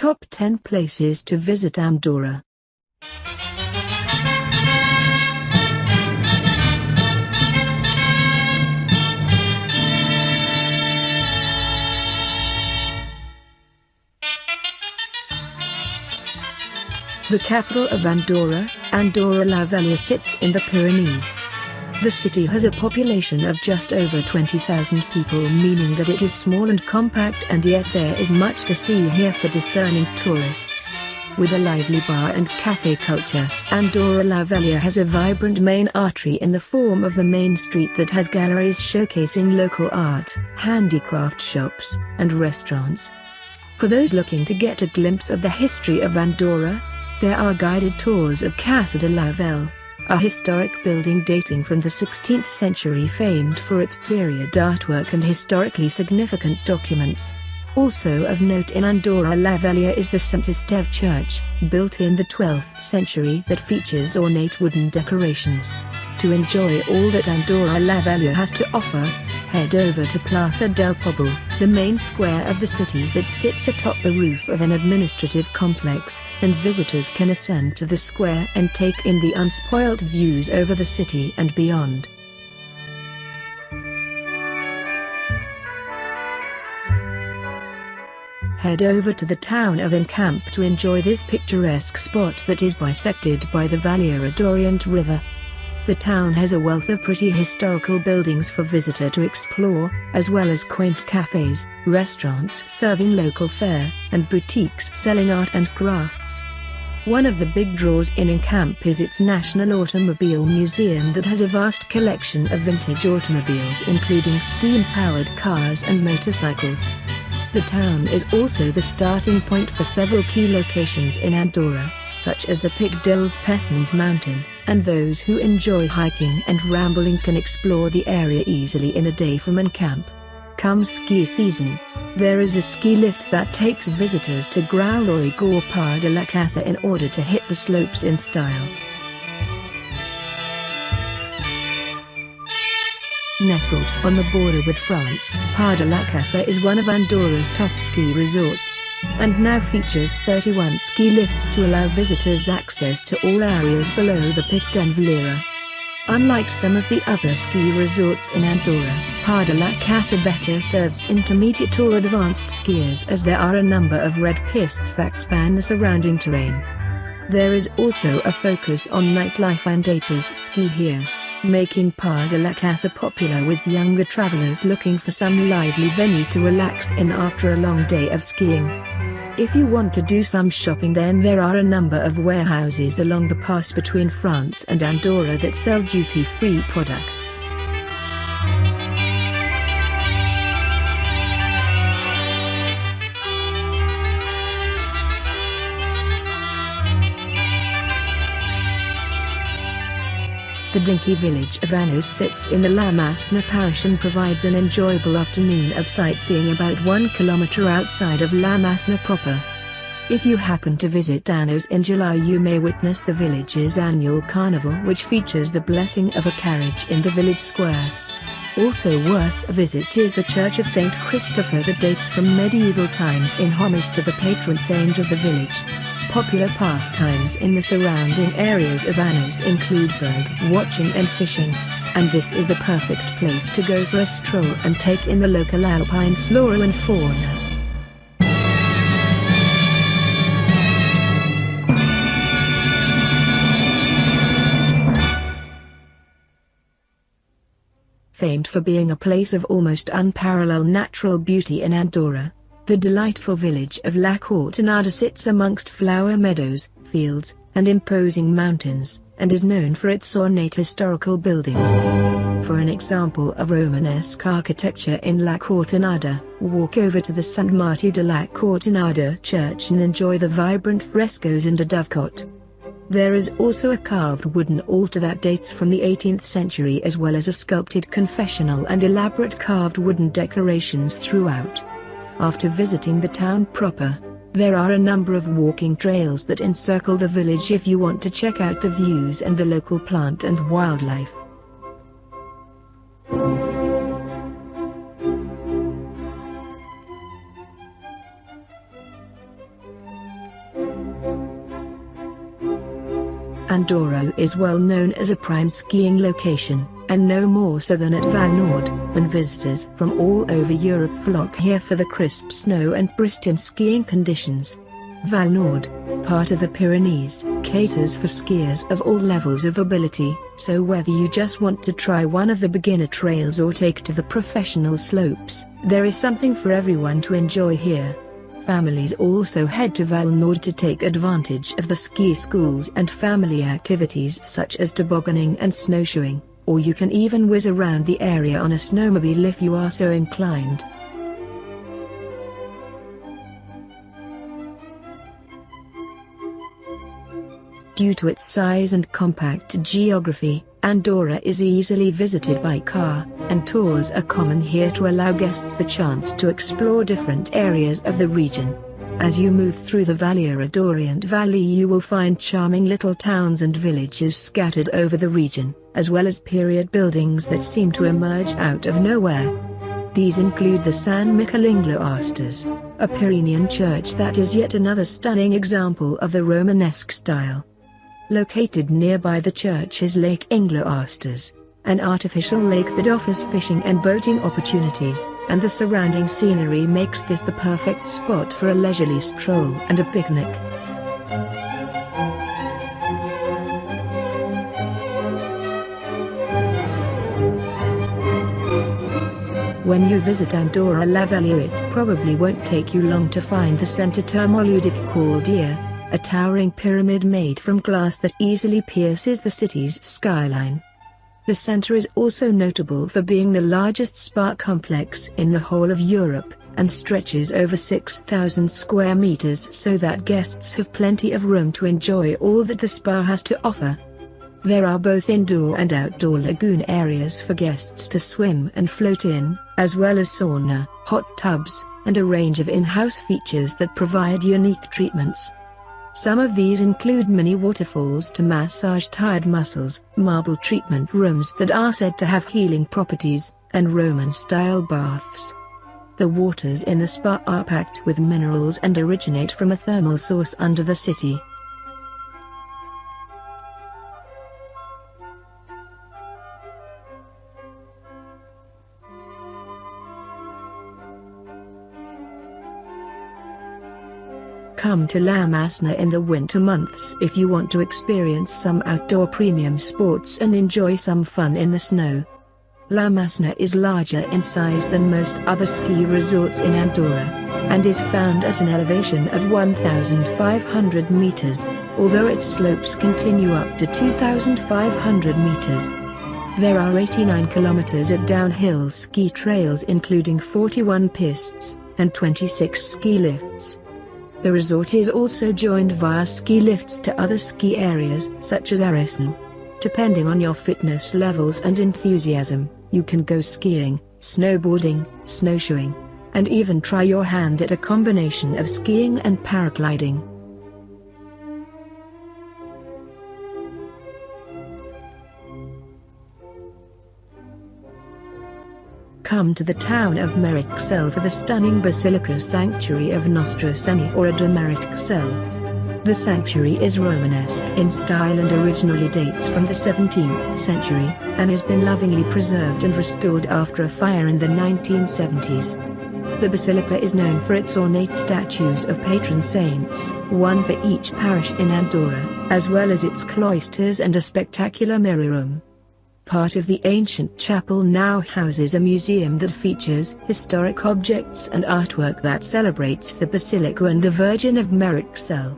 Top 10 Places to Visit Andorra. The capital of Andorra, Andorra la Vella, sits in the Pyrenees. The city has a population of just over 20,000 people, meaning that it is small and compact, and yet there is much to see here for discerning tourists. With a lively bar and cafe culture, Andorra la Vella has a vibrant main artery in the form of the main street that has galleries showcasing local art, handicraft shops, and restaurants. For those looking to get a glimpse of the history of Andorra, there are guided tours of Cosily la Vella, a historic building dating from the 16th century famed for its period artwork and historically significant documents. Also of note in Andorra la Vella is the St. Esteve Church, built in the 12th century, that features ornate wooden decorations. To enjoy all that Andorra la Vella has to offer, head over to Plaça del Pobl, the main square of the city that sits atop the roof of an administrative complex, and visitors can ascend to the square and take in the unspoilt views over the city and beyond. Head over to the town of Encamp to enjoy this picturesque spot that is bisected by the Valladorient River. The town has a wealth of pretty historical buildings for visitor to explore, as well as quaint cafes, restaurants serving local fare, and boutiques selling art and crafts. One of the big draws in Encamp is its National Automobile Museum that has a vast collection of vintage automobiles, including steam-powered cars and motorcycles. The town is also the starting point for several key locations in Andorra, such as the Pic dels Pyrenean Mountains, and those who enjoy hiking and rambling can explore the area easily in a day from Encamp. Come ski season, there is a ski lift that takes visitors to Graulorig or Par de la Casa in order to hit the slopes in style. Nestled on the border with France, Par de la Casa is one of Andorra's top ski resorts, and now features 31 ski lifts to allow visitors access to all areas below the Pic d'Andorra. Unlike some of the other ski resorts in Andorra, Par de la Casa better serves intermediate or advanced skiers, as there are a number of red pistes that span the surrounding terrain. There is also a focus on nightlife and apers ski here, making Par de la Casa popular with younger travelers looking for some lively venues to relax in after a long day of skiing. If you want to do some shopping, then there are a number of warehouses along the pass between France and Andorra that sell duty-free products. The dinky village of Anos sits in the La Masna parish and provides an enjoyable afternoon of sightseeing about 1 kilometer outside of La Masna proper. If you happen to visit Anos in July, you may witness the village's annual carnival, which features the blessing of a carriage in the village square. Also worth a visit is the Church of St. Christopher that dates from medieval times in homage to the patron saint of the village. Popular pastimes in the surrounding areas of Anos include bird watching and fishing, and this is the perfect place to go for a stroll and take in the local alpine flora and fauna. Famed for being a place of almost unparalleled natural beauty in Andorra, the delightful village of La Cortinada sits amongst flower meadows, fields, and imposing mountains, and is known for its ornate historical buildings. For an example of Romanesque architecture in La Cortinada, walk over to the Sant Martí de la Cortinada church and enjoy the vibrant frescoes and a dovecot. There is also a carved wooden altar that dates from the 18th century, as well as a sculpted confessional and elaborate carved wooden decorations throughout. After visiting the town proper, there are a number of walking trails that encircle the village if you want to check out the views and the local plant and wildlife. Andorra is well known as a prime skiing location, and no more so than at Val Nord, when visitors from all over Europe flock here for the crisp snow and pristine skiing conditions. Val Nord, part of the Pyrenees, caters for skiers of all levels of ability, so whether you just want to try one of the beginner trails or take to the professional slopes, there is something for everyone to enjoy here. Families also head to Val Nord to take advantage of the ski schools and family activities such as tobogganing and snowshoeing, or you can even whiz around the area on a snowmobile if you are so inclined. Due to its size and compact geography, Andorra is easily visited by car, and tours are common here to allow guests the chance to explore different areas of the region. As you move through the Valladolid Valley, you will find charming little towns and villages scattered over the region, as well as period buildings that seem to emerge out of nowhere. These include the San Miquel Ingloastres, a Pyrenean church that is yet another stunning example of the Romanesque style. Located nearby the church is Lake Ingloastres, an artificial lake that offers fishing and boating opportunities, and the surrounding scenery makes this the perfect spot for a leisurely stroll and a picnic. When you visit Andorra la Vella, it probably won't take you long to find the Centre Thermoludic called Dia, a towering pyramid made from glass that easily pierces the city's skyline. The center is also notable for being the largest spa complex in the whole of Europe, and stretches over 6,000 square meters so that guests have plenty of room to enjoy all that the spa has to offer. There are both indoor and outdoor lagoon areas for guests to swim and float in, as well as sauna, hot tubs, and a range of in-house features that provide unique treatments. Some of these include mini waterfalls to massage tired muscles, marble treatment rooms that are said to have healing properties, and Roman-style baths. The waters in the spa are packed with minerals and originate from a thermal source under the city. Come to La Masna in the winter months if you want to experience some outdoor premium sports and enjoy some fun in the snow. La Masna is larger in size than most other ski resorts in Andorra, and is found at an elevation of 1,500 meters, although its slopes continue up to 2,500 meters. There are 89 kilometers of downhill ski trails including 41 pists, and 26 ski lifts. The resort is also joined via ski lifts to other ski areas such as Arsenal. Depending on your fitness levels and enthusiasm, you can go skiing, snowboarding, snowshoeing, and even try your hand at a combination of skiing and paragliding. Come to the town of Merixell for the stunning Basilica Sanctuary of Nostra Senora de Merixell. The sanctuary is Romanesque in style and originally dates from the 17th century, and has been lovingly preserved and restored after a fire in the 1970s. The basilica is known for its ornate statues of patron saints, one for each parish in Andorra, as well as its cloisters and a spectacular mirror room. Part of the ancient chapel now houses a museum that features historic objects and artwork that celebrates the Basilica and the Virgin of Merixell.